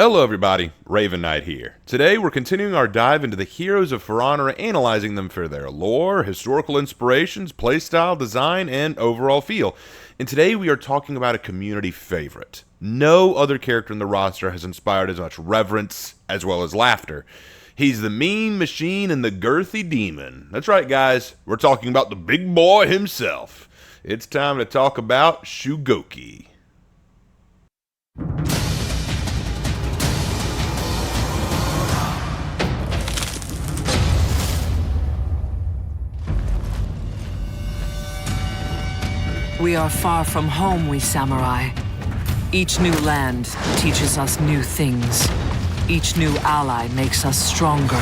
Hello everybody, Raven Knight here. Today we're continuing our dive into the heroes of For Honor, analyzing them for their lore, historical inspirations, playstyle, design, and overall feel. And today we are talking about a community favorite. No other character in the roster has inspired as much reverence as well as laughter. He's the mean machine and the girthy demon. That's right guys, we're talking about the big boy himself. It's time to talk about Shugoki. We are far from home, we samurai. Each new land teaches us new things. Each new ally makes us stronger.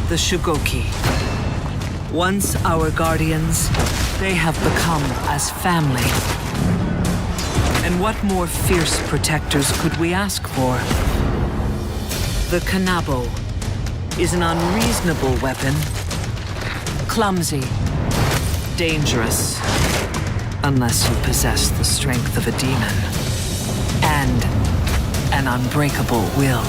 The Shugoki. Once our guardians, they have become as family. And what more fierce protectors could we ask for? The Kanabo is an unreasonable weapon. Clumsy. Dangerous, unless you possess the strength of a demon, and an unbreakable will.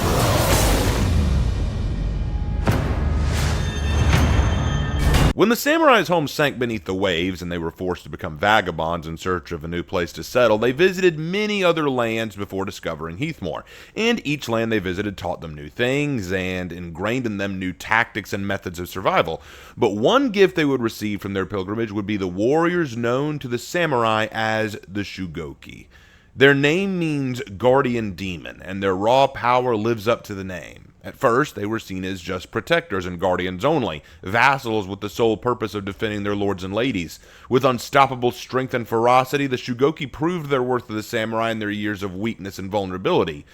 When the samurai's home sank beneath the waves and they were forced to become vagabonds in search of a new place to settle, they visited many other lands before discovering Heathmoor. And each land they visited taught them new things and ingrained in them new tactics and methods of survival. But one gift they would receive from their pilgrimage would be the warriors known to the samurai as the Shugoki. Their name means guardian demon, and their raw power lives up to the name. At first, they were seen as just protectors and guardians only, vassals with the sole purpose of defending their lords and ladies. With unstoppable strength and ferocity, the Shugoki proved their worth to the samurai in their years of weakness and vulnerability.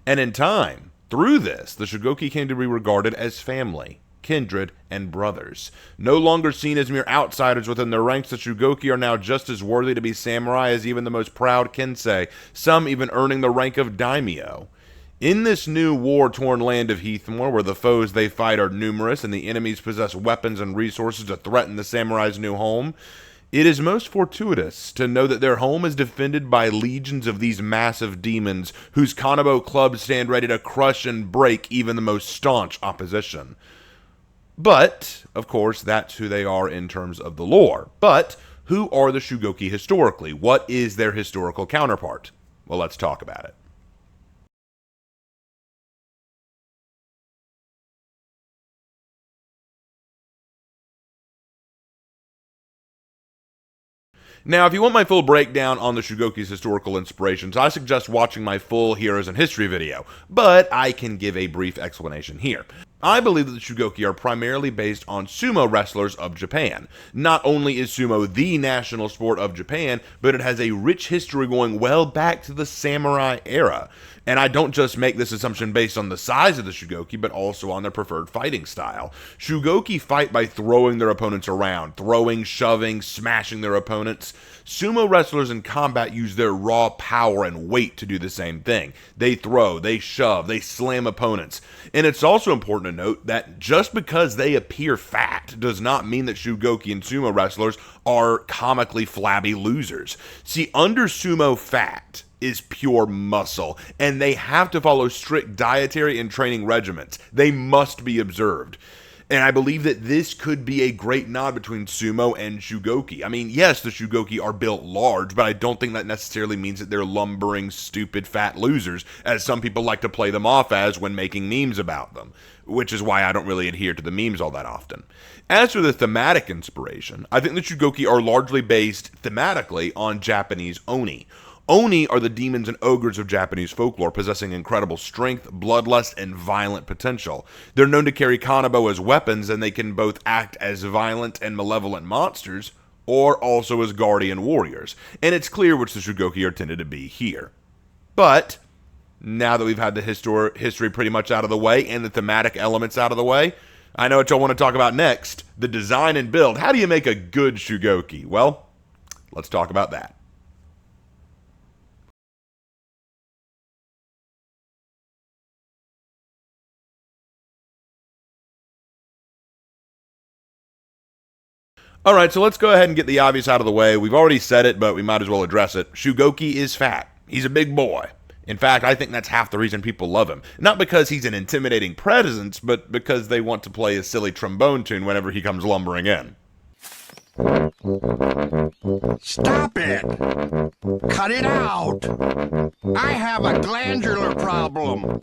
And in time, through this, the Shugoki came to be regarded as family, kindred, and brothers. No longer seen as mere outsiders within their ranks, the Shugoki are now just as worthy to be samurai as even the most proud kensei, some even earning the rank of daimyo. In this new war-torn land of Heathmoor, where the foes they fight are numerous and the enemies possess weapons and resources to threaten the samurai's new home, it is most fortuitous to know that their home is defended by legions of these massive demons whose kanabo clubs stand ready to crush and break even the most staunch opposition. But, of course, that's who they are in terms of the lore. But, who are the Shugoki historically? What is their historical counterpart? Well, let's talk about it. Now, if you want my full breakdown on the Shugoki's historical inspirations, I suggest watching my full Heroes in History video, but I can give a brief explanation here. I believe that the Shugoki are primarily based on sumo wrestlers of Japan. Not only is sumo the national sport of Japan, but it has a rich history going well back to the samurai era. And I don't just make this assumption based on the size of the Shugoki, but also on their preferred fighting style. Shugoki fight by throwing their opponents around, throwing, shoving, smashing their opponents. Sumo wrestlers in combat use their raw power and weight to do the same thing. They throw, they shove, they slam opponents. And it's also important to note that just because they appear fat does not mean that Shugoki and sumo wrestlers are comically flabby losers. See, under sumo fat is pure muscle, and they have to follow strict dietary and training regimens. They must be observed. And I believe that this could be a great nod between sumo and Shugoki. I mean, yes, the Shugoki are built large, but I don't think that necessarily means that they're lumbering, stupid, fat losers, as some people like to play them off as when making memes about them, which is why I don't really adhere to the memes all that often. As for the thematic inspiration, I think the Shugoki are largely based thematically on Japanese Oni. Oni are the demons and ogres of Japanese folklore, possessing incredible strength, bloodlust, and violent potential. They're known to carry kanabo as weapons, and they can both act as violent and malevolent monsters, or also as guardian warriors. And it's clear which the Shugoki are tended to be here. But, now that we've had the history pretty much out of the way, and the thematic elements out of the way, I know what y'all want to talk about next. The design and build. How do you make a good Shugoki? Well, let's talk about that. Alright, so let's go ahead and get the obvious out of the way. We've already said it, but we might as well address it. Shugoki is fat. He's a big boy. In fact, I think that's half the reason people love him. Not because he's an intimidating presence, but because they want to play a silly trombone tune whenever he comes lumbering in. Stop it! Cut it out! I have a glandular problem.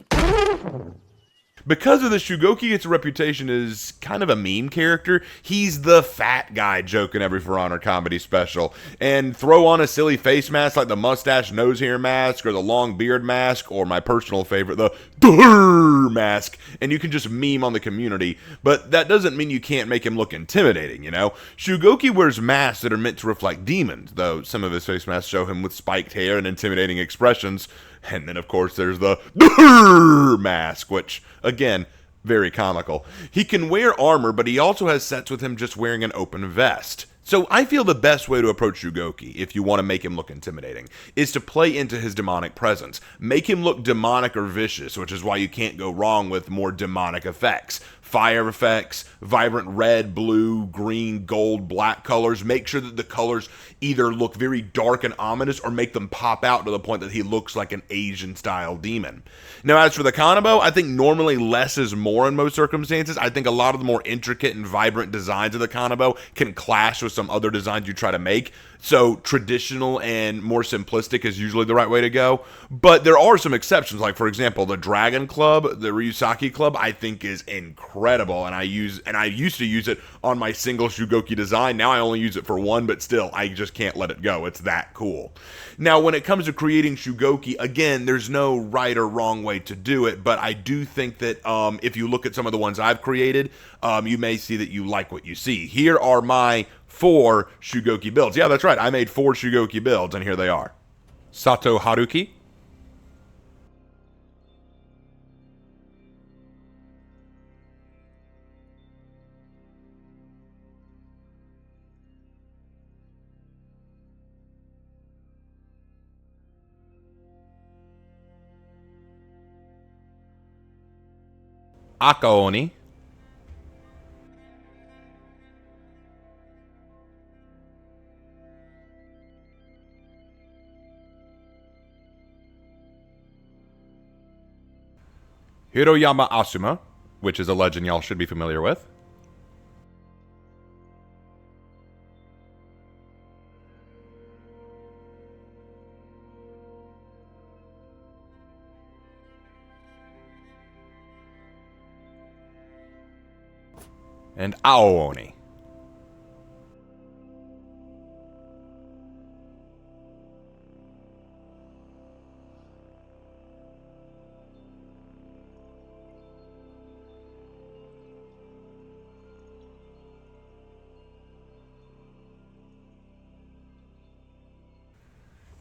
Because of this, Shugoki gets a reputation as kind of a meme character. He's the fat guy joke in every For Honor comedy special. And throw on a silly face mask like the mustache nose hair mask or the long beard mask or my personal favorite, the Durr mask, and you can just meme on the community. But that doesn't mean you can't make him look intimidating, you know? Shugoki wears masks that are meant to reflect demons, though some of his face masks show him with spiked hair and intimidating expressions. And then, of course, there's the Durr mask, which, again, very comical. He can wear armor, but he also has sets with him just wearing an open vest. So I feel the best way to approach Shugoki, if you want to make him look intimidating, is to play into his demonic presence. Make him look demonic or vicious, which is why you can't go wrong with more demonic effects. Fire effects, vibrant red, blue, green, gold, black colors. Make sure that the colors either look very dark and ominous or make them pop out to the point that he looks like an Asian-style demon. Now, as for the Kanabo, I think normally less is more in most circumstances. I think a lot of the more intricate and vibrant designs of the Kanabo can clash with some other designs you try to make. So traditional and more simplistic is usually the right way to go. But there are some exceptions. Like, for example, the Dragon Club, the Ryusaki Club, I think is incredible. And I used to use it on my single Shugoki design. Now I only use it for one, but still, I just can't let it go. It's that cool. Now, when it comes to creating Shugoki, again, there's no right or wrong way to do it. But I do think that if you look at some of the ones I've created, you may see that you like what you see. Here are my 4 Shugoki builds. Yeah, that's right. I made 4 Shugoki builds, and here they are. Sato Haruki. Akaoni. Hiroyama Asuma, which is a legend y'all should be familiar with. And Aooni.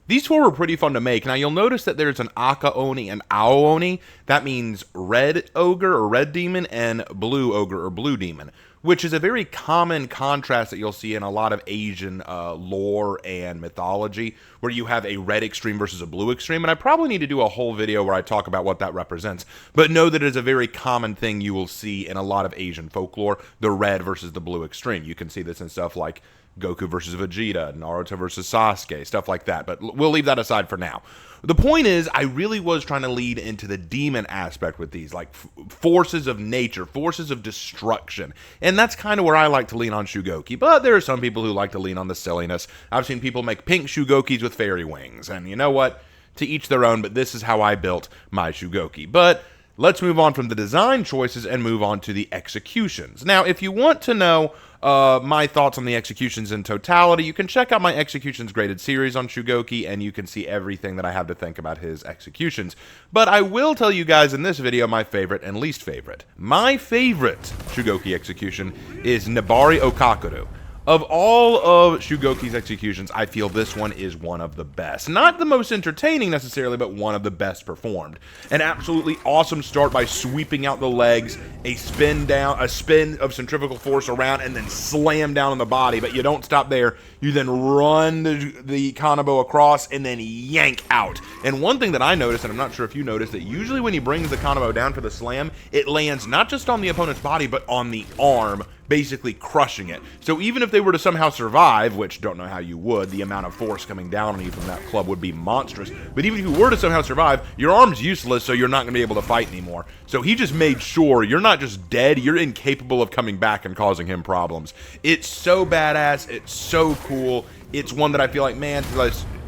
These 4 were pretty fun to make. Now, you'll notice that there's an Akaoni and Aooni. That means red ogre or red demon and blue ogre or blue demon, which is a very common contrast that you'll see in a lot of Asian lore and mythology, where you have a red extreme versus a blue extreme. And I probably need to do a whole video where I talk about what that represents. But know that it is a very common thing you will see in a lot of Asian folklore, the red versus the blue extreme. You can see this in stuff like Goku versus Vegeta, Naruto versus Sasuke, stuff like that. But we'll leave that aside for now. The point is, I really was trying to lead into the demon aspect with these, like forces of nature, forces of destruction. And that's kind of where I like to lean on Shugoki. But there are some people who like to lean on the silliness. I've seen people make pink Shugokis with fairy wings. And you know what? To each their own, but this is how I built my Shugoki. But let's move on from the design choices and move on to the executions. Now, if you want to know my thoughts on the executions in totality, you can check out my executions graded series on Shugoki, and you can see everything that I have to think about his executions. But I will tell you guys in this video my favorite and least favorite. My favorite Shugoki execution is Nabari Okakuru. Of all of Shugoki's executions, I feel this one is one of the best. Not the most entertaining necessarily, but one of the best performed. An absolutely awesome start by sweeping out the legs, a spin of centrifugal force around, and then slam down on the body. But you don't stop there. You then run the Kanabo across and then yank out. And one thing that I noticed, and I'm not sure if you noticed, that usually when he brings the Kanabo down for the slam, it lands not just on the opponent's body, but on the arm basically crushing it. So even if they were to somehow survive, which don't know how you would, the amount of force coming down on you from that club would be monstrous, but even if you were to somehow survive, your arm's useless, so you're not going to be able to fight anymore. So he just made sure you're not just dead, you're incapable of coming back and causing him problems. It's so badass, it's so cool, it's one that I feel like, man,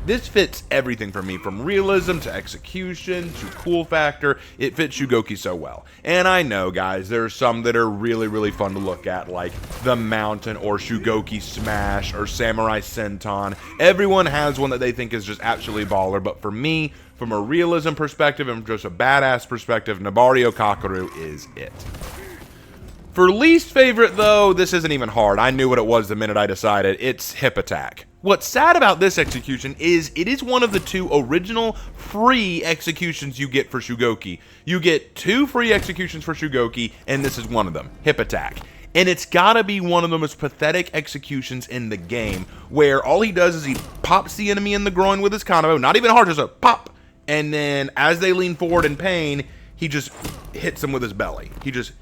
this fits everything for me, from realism to execution to cool factor. It fits Shugoki so well. And I know, guys, there's some that are really, really fun to look at, like the Mountain or Shugoki Smash or Samurai Senton. Everyone has one that they think is just absolutely baller, but for me, from a realism perspective and just a badass perspective, Nabario Kakeru is it. For least favorite, though, this isn't even hard. I knew what it was the minute I decided. It's Hip Attack. What's sad about this execution is it is one of the 2 original free executions you get for Shugoki. You get 2 free executions for Shugoki, and this is one of them, Hip Attack. And it's gotta be one of the most pathetic executions in the game, where all he does is he pops the enemy in the groin with his Kanabo, not even hard, just a pop, and then as they lean forward in pain, he just hits them with his belly. He just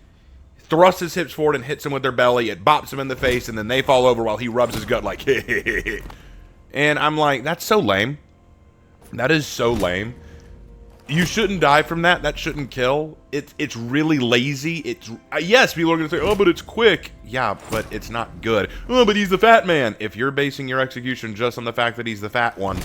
thrusts his hips forward and hits them with their belly. It bops them in the face, and then they fall over while he rubs his gut like, hey. And I'm like, that's so lame. That is so lame. You shouldn't die from that. That shouldn't kill. It's really lazy. It's yes, people are going to say, oh, but it's quick. Yeah, but it's not good. Oh, but he's the fat man. If you're basing your execution just on the fact that he's the fat one,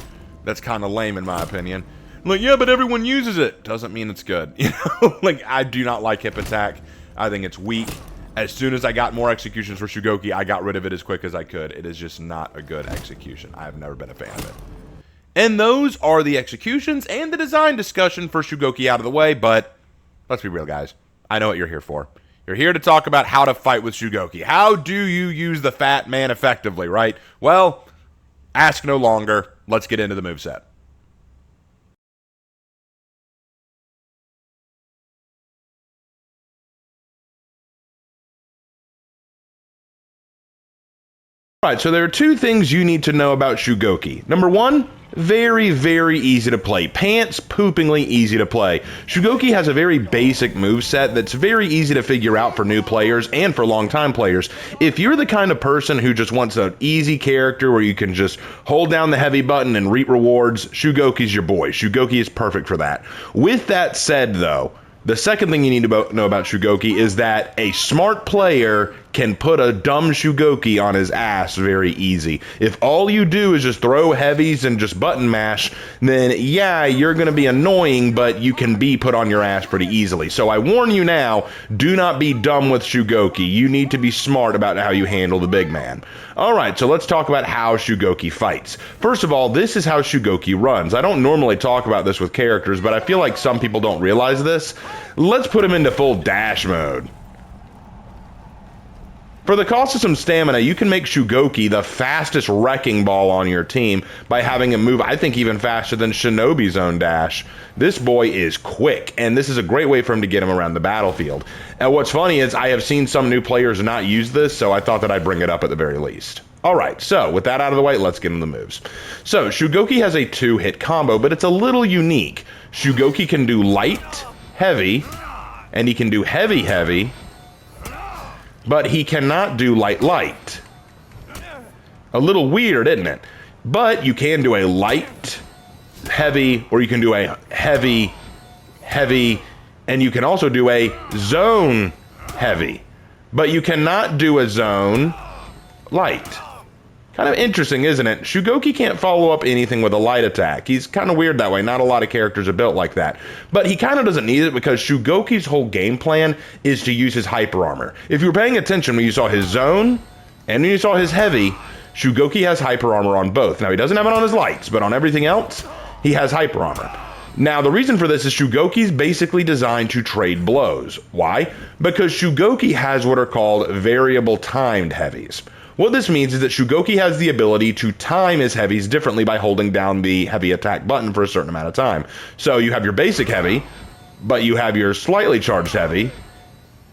that's kind of lame in my opinion. Like, yeah, but everyone uses it. Doesn't mean it's good. You know, like, I do not like Hip Attack. I think it's weak. As soon as I got more executions for Shugoki, I got rid of it as quick as I could. It is just not a good execution. I've never been a fan of it. And those are the executions and the design discussion for Shugoki out of the way, but let's be real, guys. I know what you're here for. You're here to talk about how to fight with Shugoki. How do you use the fat man effectively, right? Well, ask no longer. Let's get into the moveset. Alright, so there are 2 things you need to know about Shugoki. Number 1, very, very easy to play. Pants poopingly easy to play. Shugoki has a very basic moveset that's very easy to figure out for new players and for long-time players. If you're the kind of person who just wants an easy character where you can just hold down the heavy button and reap rewards, Shugoki's your boy. Shugoki is perfect for that. With that said, though, the second thing you need to know about Shugoki is that a smart player can put a dumb Shugoki on his ass very easy. If all you do is just throw heavies and just button mash, then yeah, you're going to be annoying, but you can be put on your ass pretty easily. So I warn you now, do not be dumb with Shugoki. You need to be smart about how you handle the big man. Alright, so let's talk about how Shugoki fights. First of all, this is how Shugoki runs. I don't normally talk about this with characters, but I feel like some people don't realize this. Let's put him into full dash mode. For the cost of some stamina, you can make Shugoki the fastest wrecking ball on your team by having him move, I think, even faster than Shinobi's own dash. This boy is quick, and this is a great way for him to get him around the battlefield. And what's funny is I have seen some new players not use this, so I thought that I'd bring it up at the very least. Alright, so with that out of the way, let's get into the moves. So, Shugoki has a 2-hit combo, but it's a little unique. Shugoki can do light, heavy, and he can do heavy, heavy, but he cannot do light, light. A little weird, isn't it? But you can do a light, heavy, or you can do a heavy, heavy, and you can also do a zone heavy. But you cannot do a zone light. Kind of interesting, isn't it? Shugoki can't follow up anything with a light attack. He's kind of weird that way. Not a lot of characters are built like that. But he kind of doesn't need it because Shugoki's whole game plan is to use his hyper armor. If you were paying attention when you saw his zone and when you saw his heavy, Shugoki has hyper armor on both. Now, he doesn't have it on his lights, but on everything else, he has hyper armor. Now, the reason for this is Shugoki's basically designed to trade blows. Why? Because Shugoki has what are called variable timed heavies. What this means is that Shugoki has the ability to time his heavies differently by holding down the heavy attack button for a certain amount of time. So you have your basic heavy, but you have your slightly charged heavy,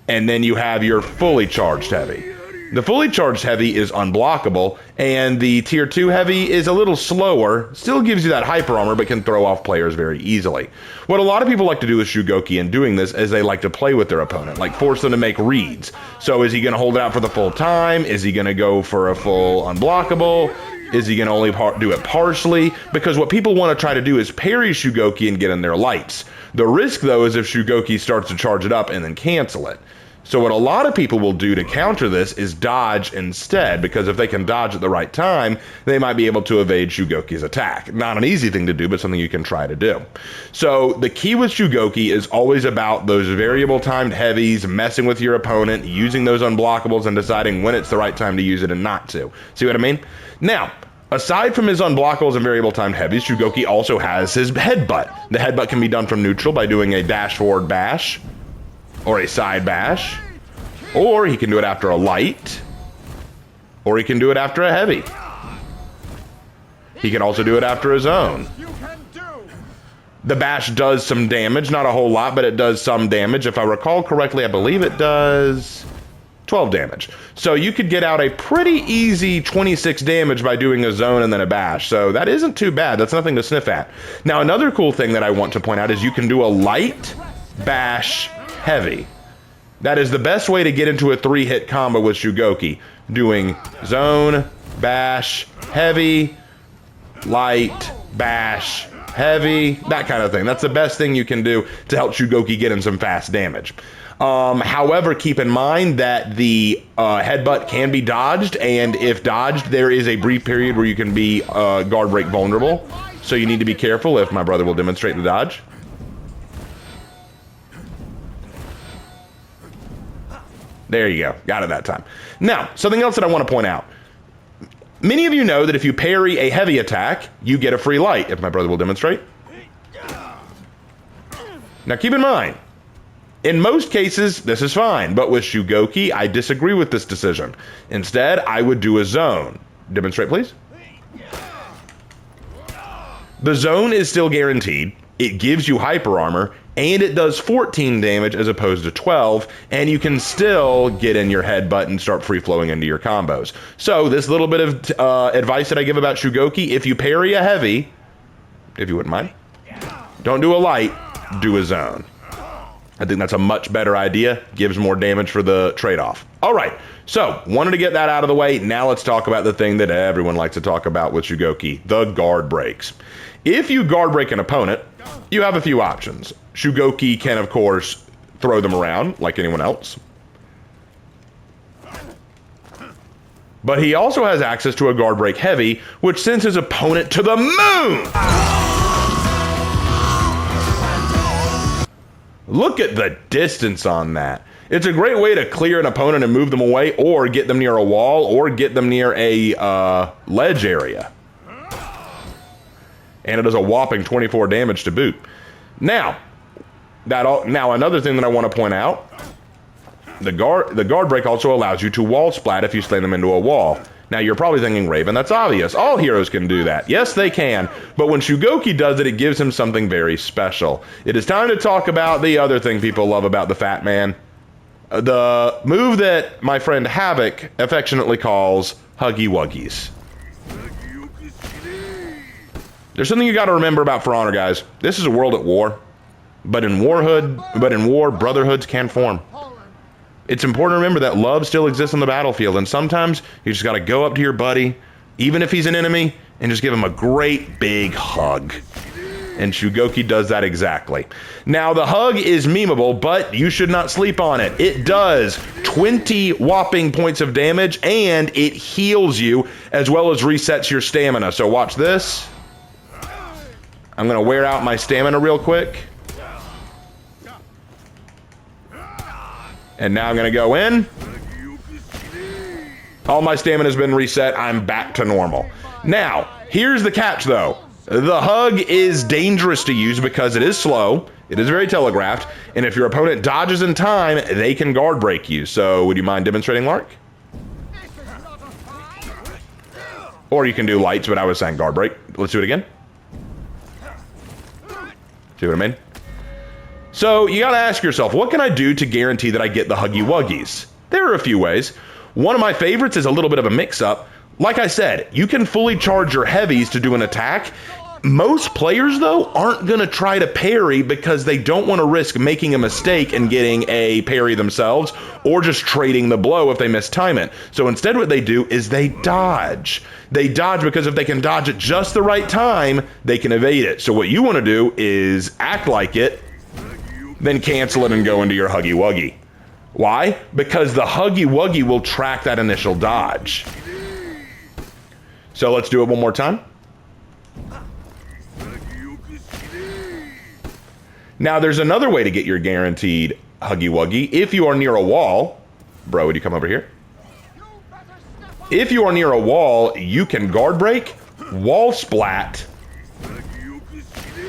and then you have your fully charged heavy. The fully charged heavy is unblockable, and the tier 2 heavy is a little slower, still gives you that hyper armor, but can throw off players very easily. What a lot of people like to do with Shugoki in doing this is they like to play with their opponent, like force them to make reads. So is he going to hold it out for the full time? Is he going to go for a full unblockable? Is he going to only do it partially? Because what people want to try to do is parry Shugoki and get in their lights. The risk, though, is if Shugoki starts to charge it up and then cancel it. So what a lot of people will do to counter this is dodge instead, because if they can dodge at the right time, they might be able to evade Shugoki's attack. Not an easy thing to do, but something you can try to do. So the key with Shugoki is always about those variable timed heavies, messing with your opponent, using those unblockables, and deciding when it's the right time to use it and not to. See what I mean? Now, aside from his unblockables and variable timed heavies, Shugoki also has his headbutt. The headbutt can be done from neutral by doing a dash forward bash, or a side bash, or he can do it after a light, or he can do it after a heavy. He can also do it after a zone. The bash does some damage, not a whole lot, but it does some damage. If I recall correctly, I believe it does 12 damage. So you could get out a pretty easy 26 damage by doing a zone and then a bash. So that isn't too bad. That's nothing to sniff at. Now, another cool thing that I want to point out is you can do a light, bash, heavy. That is the best way to get into a 3-hit combo with Shugoki. Doing zone, bash, heavy, light, bash, heavy, that kind of thing. That's the best thing you can do to help Shugoki get in some fast damage. However, keep in mind that the headbutt can be dodged, and if dodged, there is a brief period where you can be guard break vulnerable. So you need to be careful. If my brother will demonstrate the dodge. There you go. Got it that time. Now, something else that I want to point out. Many of you know that if you parry a heavy attack, you get a free light, if my brother will demonstrate. Now, keep in mind, in most cases, this is fine, but with Shugoki, I disagree with this decision. Instead, I would do a zone. Demonstrate, please. The zone is still guaranteed. It gives you hyper armor, and it does 14 damage as opposed to 12, and you can still get in your headbutt and start free-flowing into your combos. So this little bit of advice that I give about Shugoki, if you parry a heavy, if you wouldn't mind, don't do a light, do a zone. I think that's a much better idea, gives more damage for the trade-off. All right, so wanted to get that out of the way. Now let's talk about the thing that everyone likes to talk about with Shugoki, the guard breaks. If you guard break an opponent, you have a few options. Shugoki can, of course, throw them around like anyone else. But he also has access to a guard break heavy, which sends his opponent to the moon! Look at the distance on that. It's a great way to clear an opponent and move them away, or get them near a wall, or get them near a ledge area. And it does a whopping 24 damage to boot. Now, another thing that I want to point out, the guard break also allows you to wall splat if you slam them into a wall. Now, you're probably thinking, Raven, that's obvious. All heroes can do that. Yes, they can. But when Shugoki does it, it gives him something very special. It is time to talk about the other thing people love about the Fat Man. The move that my friend Havoc affectionately calls Huggy Wuggies. There's something you got to remember about For Honor, guys. This is a world at war, but in war, brotherhoods can form. It's important to remember that love still exists on the battlefield, and sometimes you just got to go up to your buddy, even if he's an enemy, and just give him a great big hug. And Shugoki does that exactly. Now, the hug is memeable, but you should not sleep on it. It does 20 whopping points of damage, and it heals you, as well as resets your stamina. So watch this. I'm going to wear out my stamina real quick. And now I'm going to go in. All my stamina has been reset. I'm back to normal. Now, here's the catch, though. The hug is dangerous to use because it is slow. It is very telegraphed. And if your opponent dodges in time, they can guard break you. So would you mind demonstrating, Lark? Or you can do lights, but I was saying guard break. Let's do it again. See what I mean? So you gotta ask yourself, what can I do to guarantee that I get the Huggy Wuggies? There are a few ways. One of my favorites is a little bit of a mix-up. Like I said, you can fully charge your heavies to do an attack. Most players, though, aren't going to try to parry because they don't want to risk making a mistake and getting a parry themselves, or just trading the blow if they mistime it. So instead what they do is they dodge. They dodge because if they can dodge at just the right time, they can evade it. So what you want to do is act like it, then cancel it and go into your Huggy Wuggy. Why? Because the Huggy Wuggy will track that initial dodge. So let's do it one more time. Now, there's another way to get your guaranteed Huggy Wuggy. If you are near a wall, bro, would you come over here? If you are near a wall, you can guard break, wall splat,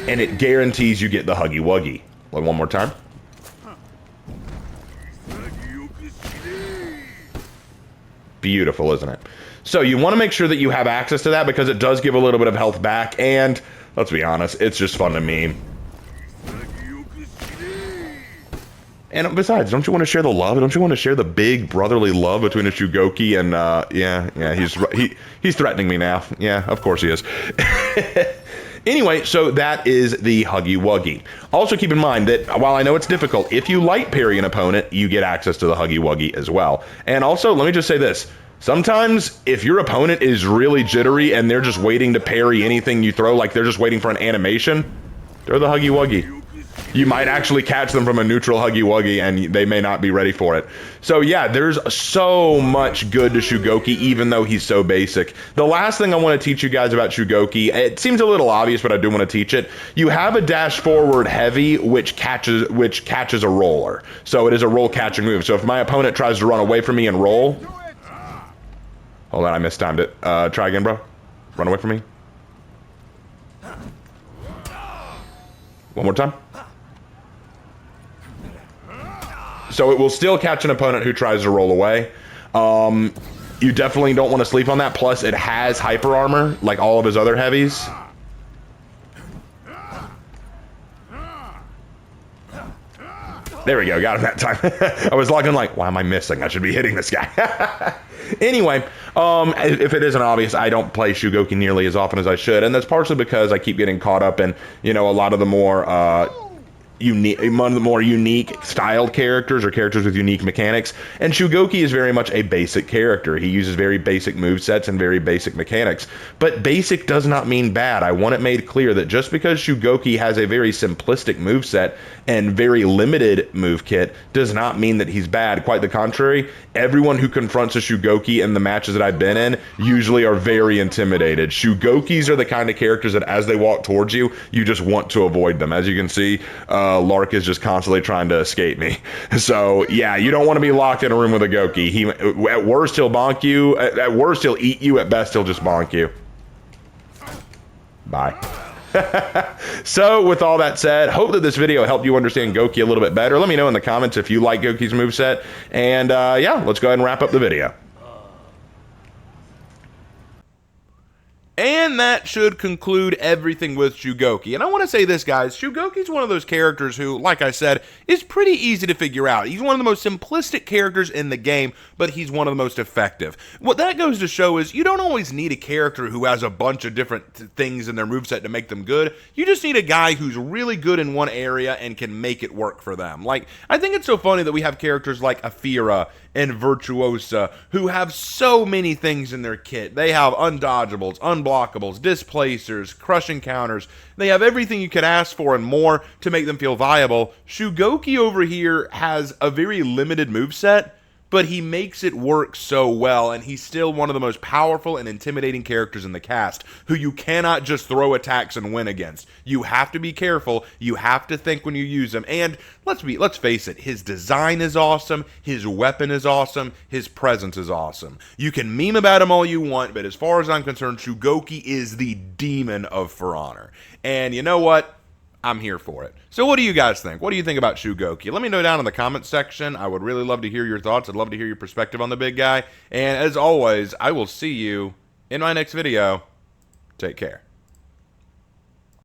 and it guarantees you get the Huggy Wuggy. One more time. Beautiful, isn't it? So you want to make sure that you have access to that because it does give a little bit of health back, and let's be honest, it's just fun to meme. And besides, don't you want to share the love? Don't you want to share the big brotherly love between a Shugoki and, yeah, he's threatening me now. Yeah, of course he is. Anyway, so that is the Huggy Wuggy. Also keep in mind that while I know it's difficult, if you light parry an opponent, you get access to the Huggy Wuggy as well. And also, let me just say this. Sometimes, if your opponent is really jittery and they're just waiting to parry anything you throw, like they're just waiting for an animation, throw the Huggy Wuggy. You might actually catch them from a neutral Huggy Wuggy and they may not be ready for it. So yeah, there's so much good to Shugoki, even though he's so basic. The last thing I want to teach you guys about Shugoki, it seems a little obvious, but I do want to teach it. You have a dash forward heavy, which catches a roller. So it is a roll catching move. So if my opponent tries to run away from me and roll, hold on, I mistimed it. Try again, bro. Run away from me. One more time. So it will still catch an opponent who tries to roll away. You definitely don't want to sleep on that. Plus, it has hyper armor, like all of his other heavies. There we go, got him that time. I was logging like, why am I missing? I should be hitting this guy. Anyway, if it isn't obvious, I don't play Shugoki nearly as often as I should, and that's partially because I keep getting caught up in, you know, a lot of the more one of the more unique styled characters or characters with unique mechanics, and Shugoki is very much a basic character. He uses very basic movesets and very basic mechanics, but basic does not mean bad. I want it made clear that just because Shugoki has a very simplistic moveset and very limited move kit does not mean that he's bad. Quite the contrary, everyone who confronts a Shugoki in the matches that I've been in usually are very intimidated. Shugokis are the kind of characters that as they walk towards you, you just want to avoid them. As you can see, Lark is just constantly trying to escape me. So yeah, you don't want to be locked in a room with a Goki. At worst he'll bonk you, at worst he'll eat you, at best he'll just bonk you. Bye. So with all that said, hope that this video helped you understand Goki a little bit better. Let me know in the comments if you like Goki's moveset, and yeah, let's go ahead and wrap up the video. And that should conclude everything with Shugoki. And I want to say this, guys. Shugoki's one of those characters who, like I said, is pretty easy to figure out. He's one of the most simplistic characters in the game, but he's one of the most effective. What that goes to show is you don't always need a character who has a bunch of different things in their moveset to make them good. You just need a guy who's really good in one area and can make it work for them. Like, I think it's so funny that we have characters like Afira and Virtuosa who have so many things in their kit. They have undodgeables, unblockables, displacers, crushing counters. They have everything you could ask for and more to make them feel viable. Shugoki over here has a very limited moveset, but he makes it work so well, and he's still one of the most powerful and intimidating characters in the cast, who you cannot just throw attacks and win against. You have to be careful, you have to think when you use him, and let's face it, his design is awesome, his weapon is awesome, his presence is awesome. You can meme about him all you want, but as far as I'm concerned, Shugoki is the demon of For Honor. And you know what? I'm here for it. So what do you guys think? What do you think about Shugoki? Let me know down in the comments section. I would really love to hear your thoughts. I'd love to hear your perspective on the big guy. And as always, I will see you in my next video. Take care.